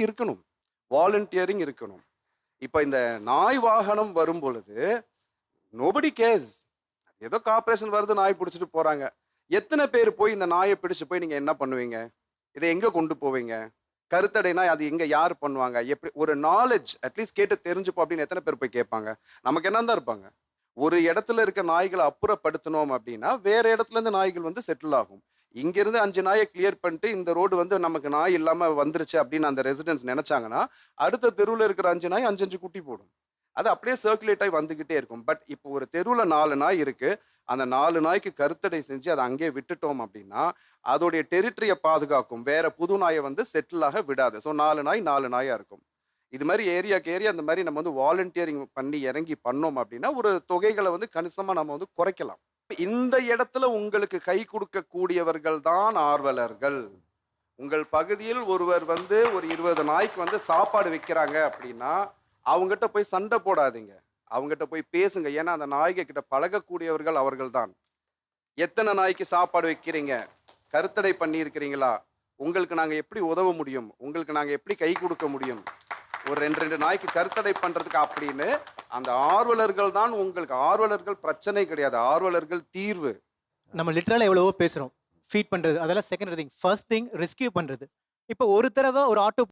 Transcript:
இருக்கணும், வாலண்டியரிங் இருக்கணும். இப்ப இந்த நாய் வாகனம் வரும் பொழுது நோபடி கேர்ஸ். ஏதோ கார்ப்பரேஷன் வருது, நாய் பிடிச்சிட்டு போறாங்க. எத்தனை பேர் போய் இந்த நாயை பிடிச்சு போய் நீங்க என்ன பண்ணுவீங்க? இதை எங்க கொண்டு போவீங்க? கருத்தடைனா அது எங்க யார் பண்ணுவாங்க? எப்படி ஒரு நாலேஜ் அட்லீஸ்ட் கேட்டு தெரிஞ்சுப்போம் அப்படின்னு எத்தனை பேர் போய் கேட்பாங்க? நமக்கு என்ன தான் இருப்பாங்க. ஒரு இடத்துல இருக்க நாய்களை அப்புறப்படுத்தணும் அப்படின்னா வேற இடத்துல இருந்து நாய்கள் வந்து செட்டில் ஆகும். இங்கிருந்து 5 நாயை கிளியர் பண்ணிட்டு இந்த ரோடு வந்து நமக்கு நாய் இல்லாம வந்துருச்சு அப்படின்னு அந்த ரெசிடென்ட்ஸ் நினைச்சாங்கன்னா அடுத்த தெருவில் இருக்கிற 5 நாய் 5 குட்டி போடும். அது அப்படியே சர்க்குலேட் ஆகி வந்துகிட்டே இருக்கும். பட் இப்போ ஒரு தெருவில் 4 நாய் இருக்கு. அந்த 4 நாய்க்கு கருத்தடை செஞ்சு அதை அங்கேயே விட்டுட்டோம் அப்படின்னா அதோடைய டெரிட்டரியை பாதுகாக்கும். வேற புது நாயை வந்து செட்டில் ஆக விடாது. ஸோ 4 நாய் 4 நாயா இருக்கும். இது மாதிரி ஏரியாக்கு ஏரியா அந்த மாதிரி நம்ம வந்து வாலண்டியரிங் பண்ணி இறங்கி பண்ணோம் அப்படின்னா ஒரு தொகைகளை வந்து கணிசமா நம்ம வந்து குறைக்கலாம். இந்த இடத்துல உங்களுக்கு கை கொடுக்கக்கூடியவர்கள் தான் ஆர்வலர்கள். உங்கள் பகுதியில் ஒருவர் வந்து ஒரு 20 நாய்க்கு வந்து சாப்பாடு வைக்கிறாங்க அப்படின்னா அவங்ககிட்ட போய் சண்டை போடாதீங்க, அவங்ககிட்ட போய் பேசுங்க. ஏன்னா அந்த நாய்க கிட்ட பழகக்கூடியவர்கள் அவர்கள் தான். எத்தனை நாய்க்கு சாப்பாடு வைக்கிறீங்க? கருத்தடை பண்ணி இருக்கிறீங்களா? உங்களுக்கு நாங்க எப்படி உதவ முடியும்? உங்களுக்கு நாங்க எப்படி கை கொடுக்க முடியும்? ஒரு 2 நாய்க்கு கருத்தடை பண்றதுக்கு அப்படின்னு அந்த ஆர்வலர்கள் தான் உங்களுக்கு. ஆர்வலர்கள் பிரச்சனை கிடையாது, ஆர்வலர்கள் தீர்வு. நம்ம லிட்டரலா எவ்வளவோ பேசுறோம். ஃபீட் பண்றது அதெல்லாம் secondary thing. First thing rescue பண்றது. இப்போ ஒரு தடவை ஒரு ஆட்டோ